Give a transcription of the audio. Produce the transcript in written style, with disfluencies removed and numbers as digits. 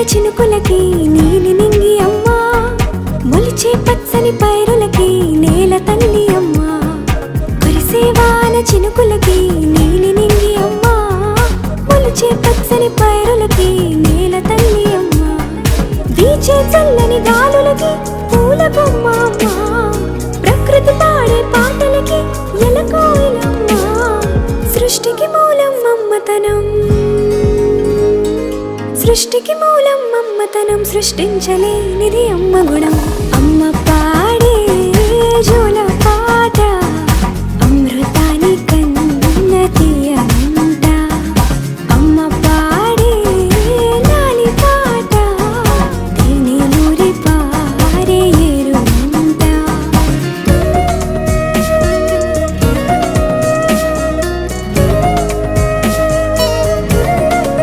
చినుకులకి నీలి నింగి అమ్మా, మొలిచే పచ్చని పైరులకి నేల తల్లి అమ్మా. కురిసే వాన చినుకులకి నీలి నింగి అమ్మా, మొలిచే పచ్చని పైరులకి నేల తల్లి అమ్మా. వీచే చల్లని గాలులకి పూల బొమ్మ అమ్మా, ప్రకృతి పాడే పాటలకి ఎలకోయిలమ్మా. సృష్టికి మూలం మమ్మతనం, సృష్టికి మూలం మమ్మతనం, సృష్టించలేనిది అమ్మ గుణం. అమ్మ పాడే జోల